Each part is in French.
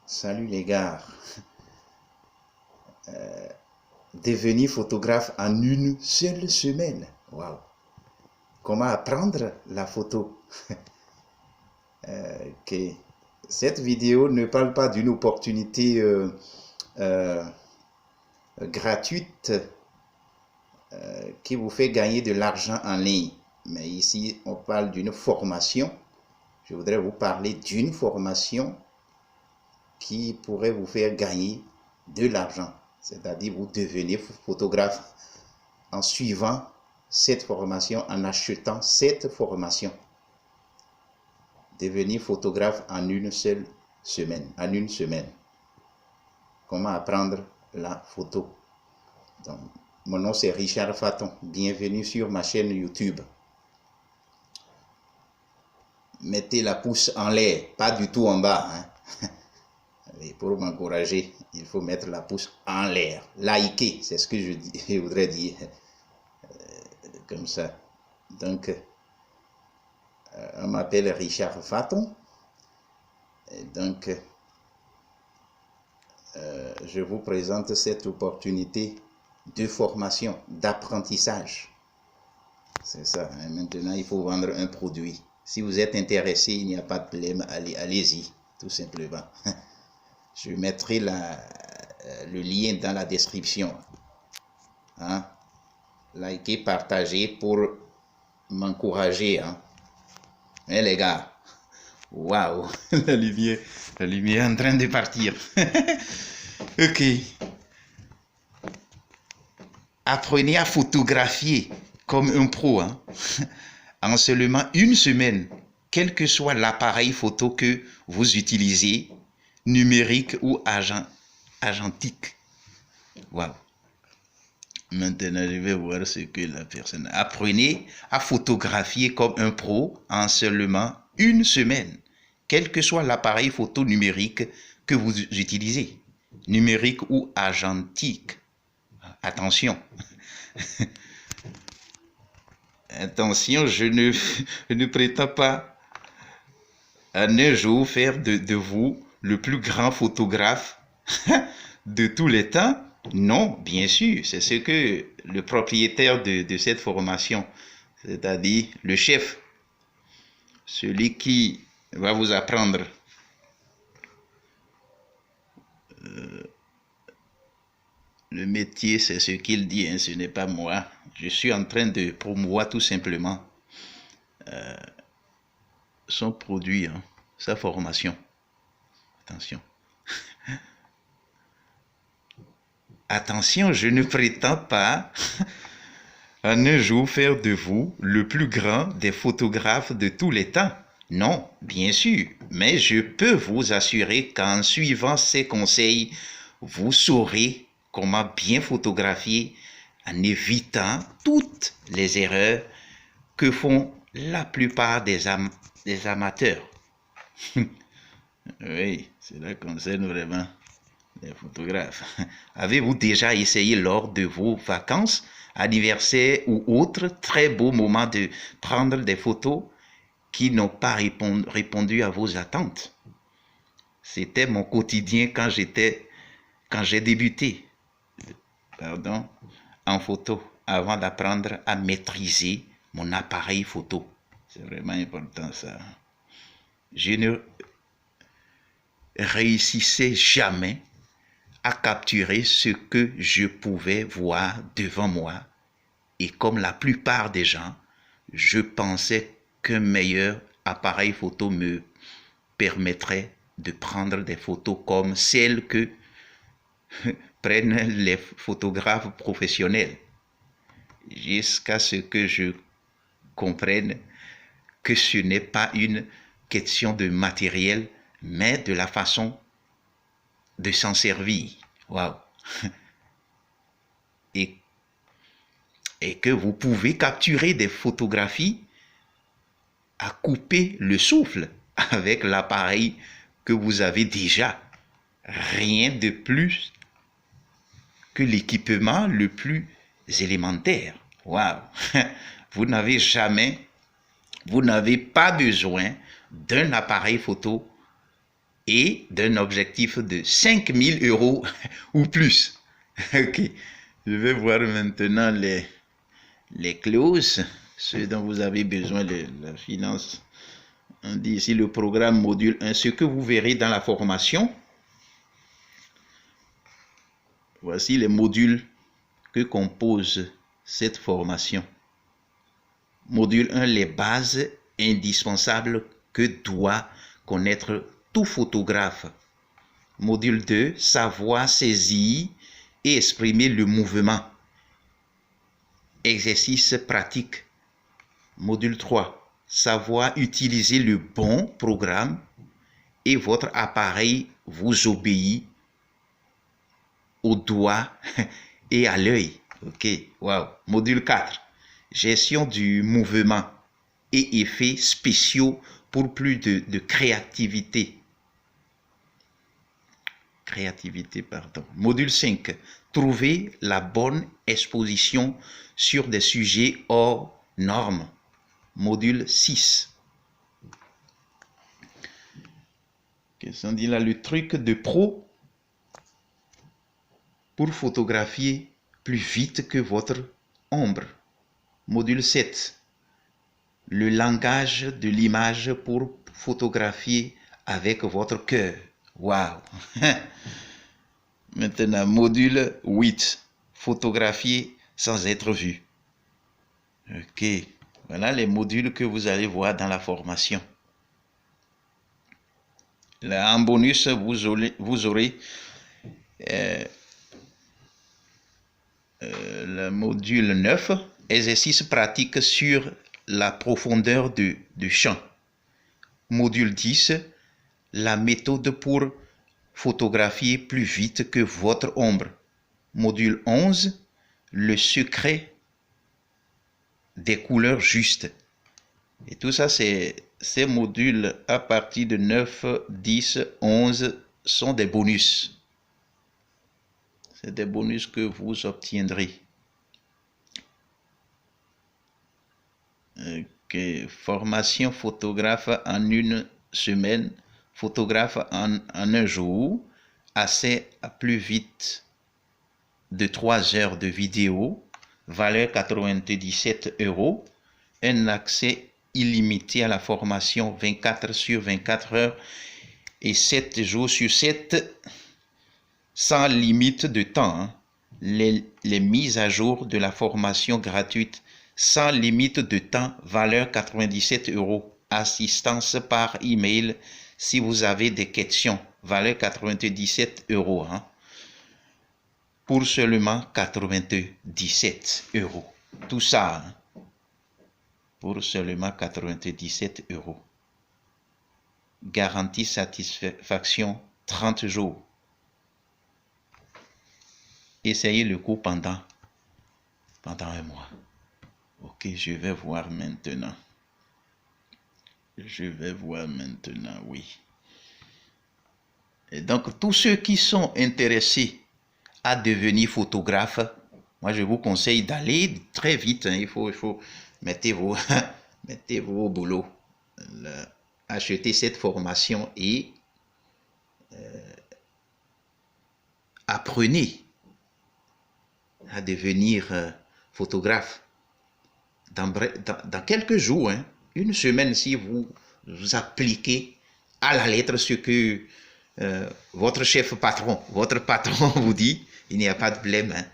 Salut les gars, devenir photographe en une seule semaine. Waouh! Comment apprendre la photo? Ok. Cette vidéo ne parle pas d'une opportunité euh, gratuite qui vous fait gagner de l'argent en ligne. Mais ici, on parle d'une formation. Je voudrais vous parler d'une formation qui pourrait vous faire gagner de l'argent. C'est-à-dire vous devenez photographe en suivant cette formation, en achetant cette formation. Devenir photographe en une seule semaine, en une semaine. Comment apprendre la photo? Donc, mon nom c'est Richard Faton. Bienvenue sur ma chaîne YouTube. Mettez la pouce en l'air, pas du tout en bas. Et pour m'encourager, il faut mettre la pouce en l'air. Liker, c'est ce que je voudrais dire. Comme ça. Donc, on m'appelle Richard Faton. Et donc, je vous présente cette opportunité de formation, d'apprentissage. C'est ça. Hein. Maintenant, il faut vendre un produit. Si vous êtes intéressé, il n'y a pas de problème. Allez-y, tout simplement. Je mettrai le lien dans la description. Hein? Likez, partagez pour m'encourager. Hein? Hein, les gars? Waouh! La lumière est en train de partir. Ok. Apprenez à photographier comme un pro. Hein? En seulement une semaine, quel que soit l'appareil photo que vous utilisez, numérique ou argentique. Waouh. Maintenant, je vais voir ce que la personne... Apprenez à photographier comme un pro en seulement une semaine, quel que soit l'appareil photo numérique que vous utilisez, numérique ou argentique. Attention. Attention, je ne prétends pas un jour faire de vous le plus grand photographe de tous les temps. Non, bien sûr, c'est ce que le propriétaire de cette formation, c'est-à-dire le chef, celui qui va vous apprendre le métier, c'est ce qu'il dit, hein, ce n'est pas moi. Je suis en train de promouvoir tout simplement son produit, hein, sa formation. Attention. Attention, je ne prétends pas un jour faire de vous le plus grand des photographes de tous les temps. Non, bien sûr, mais je peux vous assurer qu'en suivant ces conseils, vous saurez comment bien photographier en évitant toutes les erreurs que font la plupart des amateurs. Oui, cela concerne vraiment les photographes. Avez-vous déjà essayé lors de vos vacances, anniversaires ou autres très beaux moments de prendre des photos qui n'ont pas répondu à vos attentes? C'était mon quotidien quand j'ai débuté, en photo, avant d'apprendre à maîtriser mon appareil photo. C'est vraiment important ça. Je ne réussissais jamais à capturer ce que je pouvais voir devant moi. Et comme la plupart des gens, je pensais qu'un meilleur appareil photo me permettrait de prendre des photos comme celles que prennent les photographes professionnels. Jusqu'à ce que je comprenne que ce n'est pas une question de matériel, mais de la façon de s'en servir. Waouh! Et que vous pouvez capturer des photographies à couper le souffle avec l'appareil que vous avez déjà. Rien de plus que l'équipement le plus élémentaire. Waouh! Vous n'avez pas besoin d'un appareil photo et d'un objectif de 5 000 € ou plus. Ok, je vais voir maintenant les clauses, ce dont vous avez besoin de la finance. On dit ici le programme module 1, ce que vous verrez dans la formation. Voici les modules que compose cette formation. Module 1, les bases indispensables que doit connaître tout photographe. Module 2, savoir saisir et exprimer le mouvement. Exercice pratique. Module 3, savoir utiliser le bon programme et votre appareil vous obéit au doigt et à l'œil. Ok, wow. Module 4, gestion du mouvement et effets spéciaux pour plus de créativité. Module 5, trouver la bonne exposition sur des sujets hors normes. Module 6. Qu'est-ce qu'on dit là? Le truc de pro pour photographier plus vite que votre ombre. Module 7. Le langage de l'image pour photographier avec votre cœur. Waouh! Maintenant, module 8. Photographier sans être vu. Ok. Voilà les modules que vous allez voir dans la formation. Là, en bonus, vous aurez le module 9, exercice pratique sur la profondeur du champ. Module 10, la méthode pour photographier plus vite que votre ombre. Module 11, le secret des couleurs justes. Et tout ça, ces modules à partir de 9, 10, 11 sont des bonus. C'est des bonus que vous obtiendrez. Ok, formation photographe en une semaine, photographe en un jour, accès à plus vite de 3 heures de vidéo, valeur 97 €, un accès illimité à la formation 24 sur 24 heures et 7 jours sur 7, sans limite de temps. Hein. Les mises à jour de la formation gratuite sans limite de temps, valeur 97 €. Assistance par email si vous avez des questions, valeur 97 €. Hein. Pour seulement 97 €. Tout ça, hein, pour seulement 97 €. Garantie satisfaction 30 jours. Essayez le cours pendant un mois. Ok, je vais voir maintenant. Oui. Et donc, tous ceux qui sont intéressés à devenir photographe, moi je vous conseille d'aller très vite. Hein, il faut mettez vos au boulot. Achetez cette formation et apprenez à devenir photographe. Dans quelques jours, hein, une semaine, si vous appliquez à la lettre ce que votre patron vous dit, il n'y a pas de problème. Hein.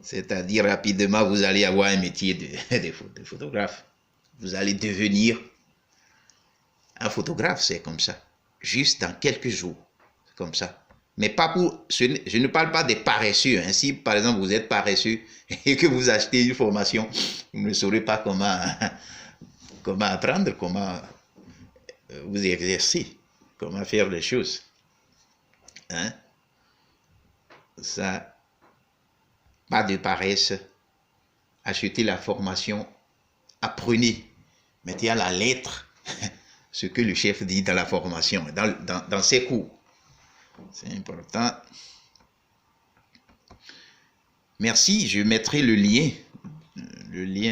C'est-à-dire rapidement, vous allez avoir un métier de photographe. Vous allez devenir un photographe, c'est comme ça. Juste dans quelques jours, c'est comme ça. Mais pas pour, je ne parle pas des paresseux. Hein. Si par exemple vous êtes paresseux et que vous achetez une formation, vous ne saurez pas comment apprendre, comment vous exercer, comment faire les choses. Hein? Ça, pas de paresse. Achetez la formation, apprenez, mettez à la lettre ce que le chef dit dans la formation, dans ses cours. C'est important. Merci, je mettrai le lien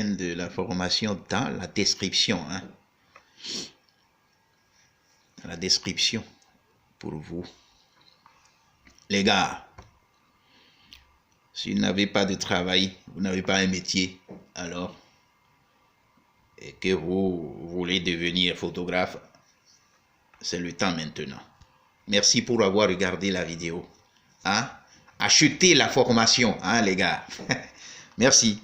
de la formation dans la description. Hein. Dans la description pour vous. Les gars, si vous n'avez pas de travail, vous n'avez pas un métier, alors, et que vous voulez devenir photographe, c'est le temps maintenant. Merci pour avoir regardé la vidéo. Hein? Achetez la formation, hein, les gars. Merci.